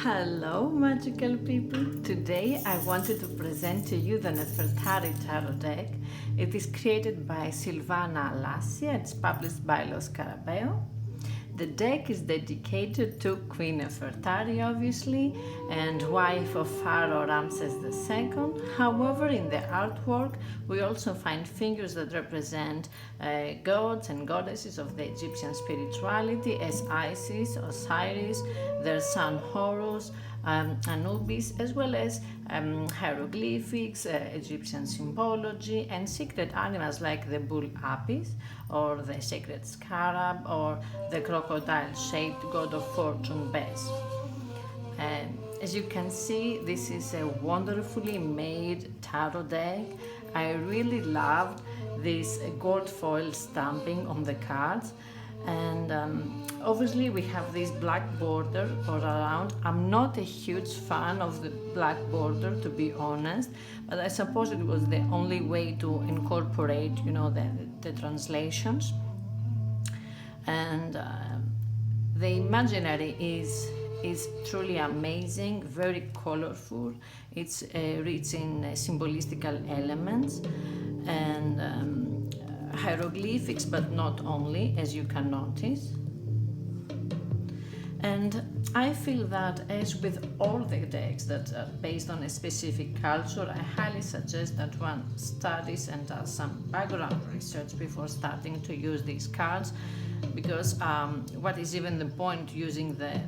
Hello, magical people! Today I wanted to present to you the Nefertari Tarot deck. It is created by Silvana Alasia. It's published by Lo Scarabeo. The deck is dedicated to Queen Nefertari, obviously, and wife of Pharaoh Ramses II. However, in the artwork, we also find figures that represent gods and goddesses of the Egyptian spirituality, as Isis, Osiris, their son Horus, Anubis, as well as hieroglyphics, Egyptian symbology, and secret animals like the bull Apis, or the sacred scarab, or the crocodile-shaped god of fortune Bes. As you can see, this is a wonderfully made tarot deck. I really loved this gold foil stamping on the cards, and obviously we have this black border all around. I'm not a huge fan of the black border, to be honest, but I suppose it was the only way to incorporate, the translations. And the imaginary is truly amazing, very colorful. It's rich in symbolistical elements and hieroglyphics, but not only, as you can notice. And I feel that, as with all the decks that are based on a specific culture, I highly suggest that one studies and does some background research before starting to use these cards, because what is even the point using the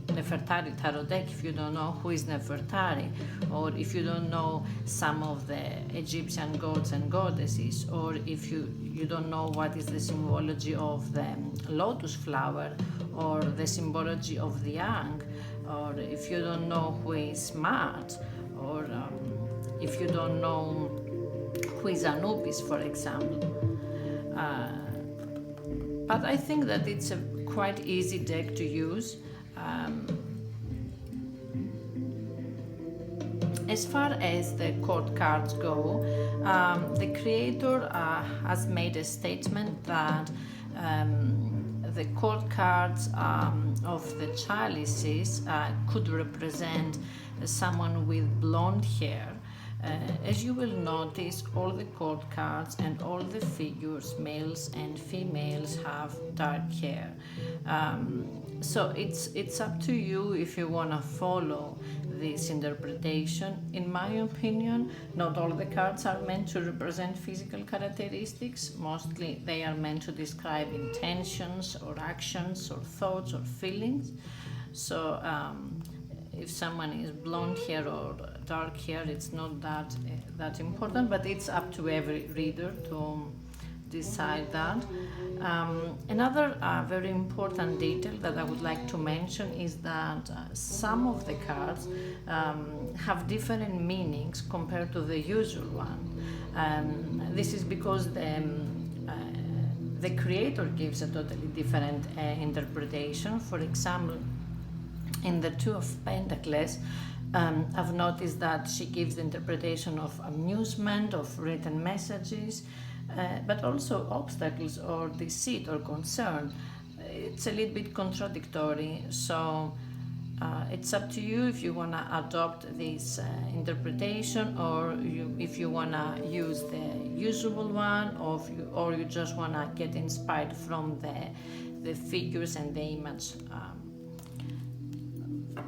Nefertari Tarot deck if you don't know who is Nefertari, or if you don't know some of the Egyptian gods and goddesses, or if you don't know what is the symbology of the lotus flower, or the symbology of the yang, or if you don't know who is Mart, or if you don't know who is Anubis, for example. But I think that it's a quite easy deck to use. As far as the court cards go, the creator has made a statement that the court cards of the Chalices could represent someone with blonde hair. As you will notice, all the court cards and all the figures, males and females, have dark hair. So it's up to you if you want to follow this interpretation. In my opinion, not all the cards are meant to represent physical characteristics. Mostly they are meant to describe intentions or actions or thoughts or feelings. So if someone is blonde hair or dark hair, it's not that important, but it's up to every reader to decide that. Another very important detail that I would like to mention is that some of the cards have different meanings compared to the usual one. This is because the creator gives a totally different interpretation. For example, in the Two of Pentacles, I've noticed that she gives the interpretation of amusement, of written messages, but also obstacles or deceit or concern. It's a little bit contradictory, so it's up to you if you want to adopt this interpretation, or if you want to use the usual one, or you just want to get inspired from the figures and the image.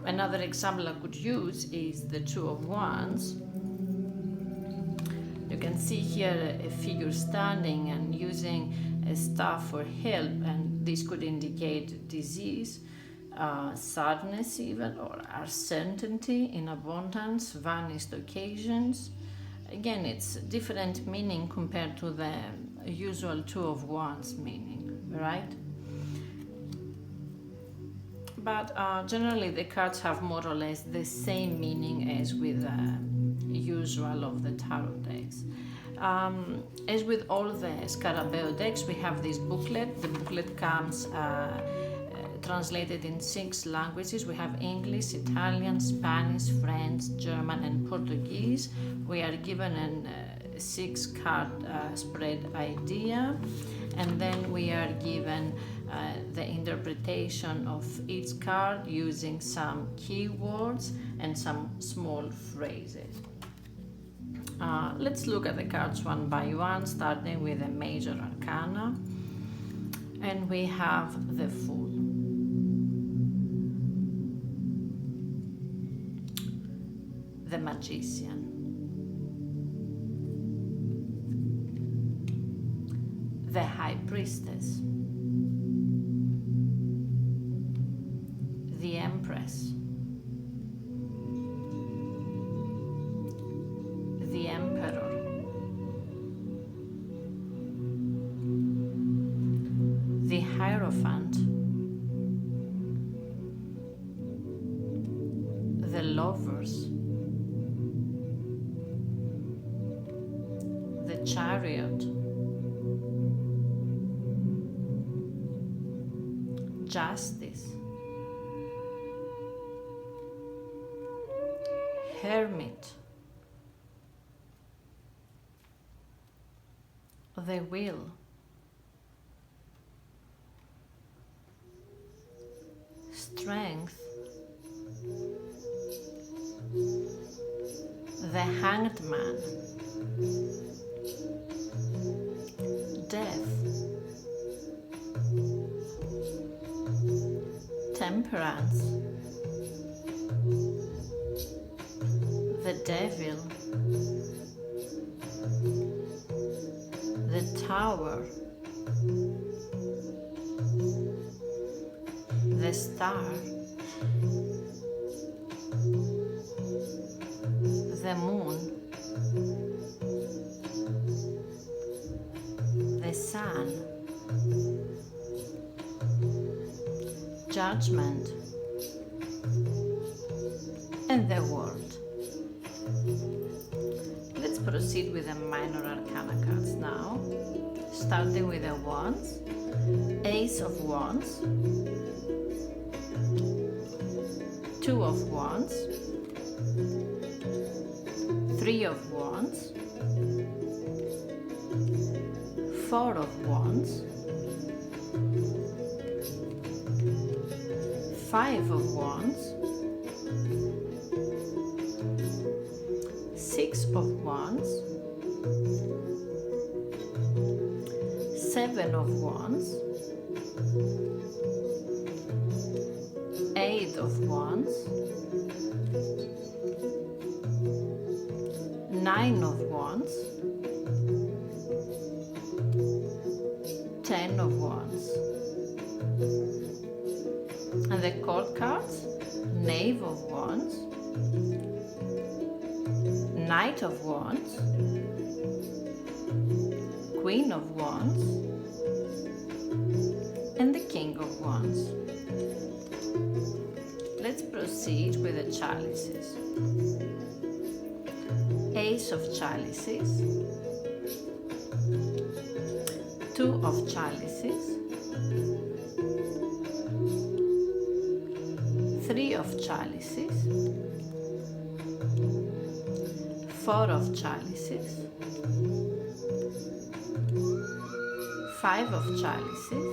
Another example I could use is the Two of Wands. You can see here a figure standing and using a staff for help, and this could indicate disease, sadness even, or uncertainty in abundance, vanished occasions. Again, it's different meaning compared to the usual Two of Wands meaning, right? But generally the cards have more or less the same meaning as with usual of the tarot decks. As with all the Scarabeo decks, we have this booklet. The booklet comes translated in 6 languages. We have English, Italian, Spanish, French, German, and Portuguese. We are given a 6-card spread idea, and then we are given the interpretation of each card using some keywords and some small phrases. Let's look at the cards one by one, starting with the Major Arcana. And we have the Fool. The Magician. The High Priestess. The Empress. The Emperor. The Hierophant. The Lovers. The Chariot. Justice. Hermit. The Wheel. Strength. The Hanged Man. Death. Temperance. The Devil. The Tower. The Star. The Moon. The Sun. Judgment. And the World. Let's proceed with the Minor Arcana cards now, starting with the Wands. Ace of Wands. Two of Wands. Three of Wands. Four of Wands. Five of Wands. Six of Wands. Seven of Wands. Eight of Wands. Nine of Wands. 10 of Wands. And the court cards, Knave of Wands, Knight of Wands, Queen of Wands, and the King of Wands. Let's proceed with the Chalices. Ace of Chalices, Two of Chalices, Three of Chalices, Four of Chalices, Five of Chalices,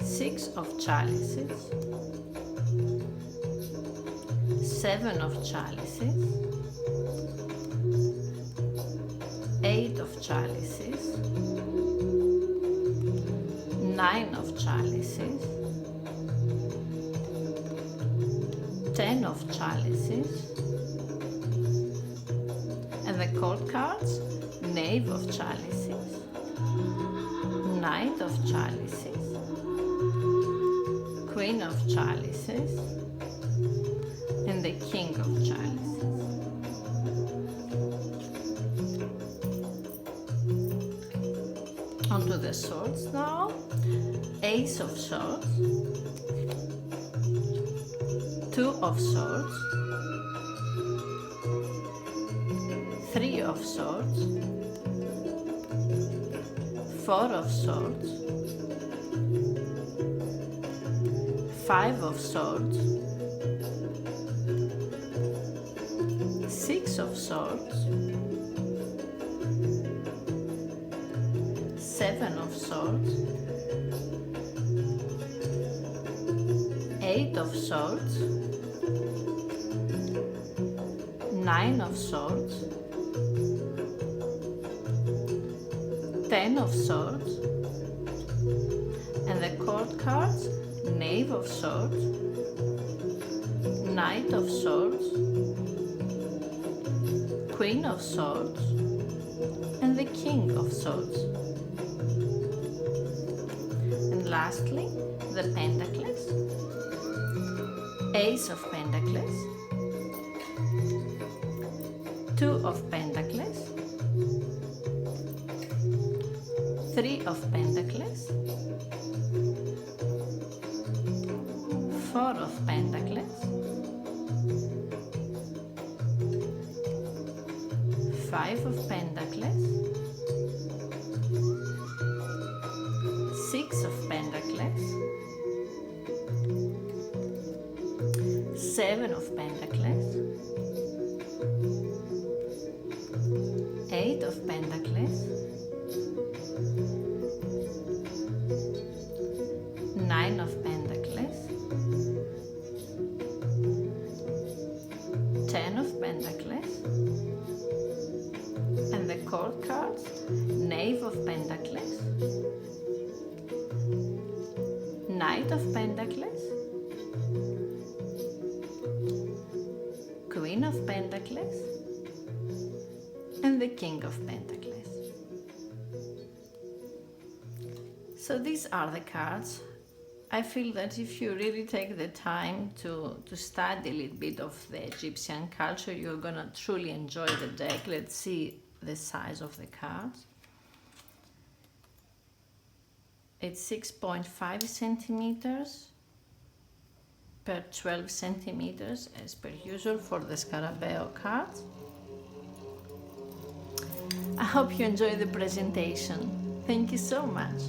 Six of Chalices, Seven of Chalices, Eight of Chalices, Nine of Chalices, 10 of Chalices, and the court cards, Knave of Chalices, Knight of Chalices, Queen of Chalices, and the King of Chalices. Onto the swords now. Ace of Swords, Two of Swords, Three of Swords, Four of Swords, Five of Swords, Six of Swords, 7 7 of Swords, 8 of Swords, 9 of Swords, 10 of Swords, and the court cards, Knave of Swords, Knight of Swords, Queen of Swords, and the King of Swords. And lastly, the Pentacles, Ace of Pentacles, 2 of Pentacles, 3 of Pentacles, 4 of Pentacles, 5 of Pentacles, 6 of Pentacles, 7 of Pentacles, 8 of Pentacles, 9 of Pentacles, 10 of Pentacles, and the court cards, Knave of Pentacles, Knight of Pentacles, Queen of Pentacles, and the King of Pentacles. So these are the cards. I feel that if you really take the time to study a little bit of the Egyptian culture, you're gonna truly enjoy the deck. Let's see the size of the cards. It's 6.5 centimeters per 12 centimeters as per usual for the Scarabeo cards. I hope you enjoy the presentation. Thank you so much.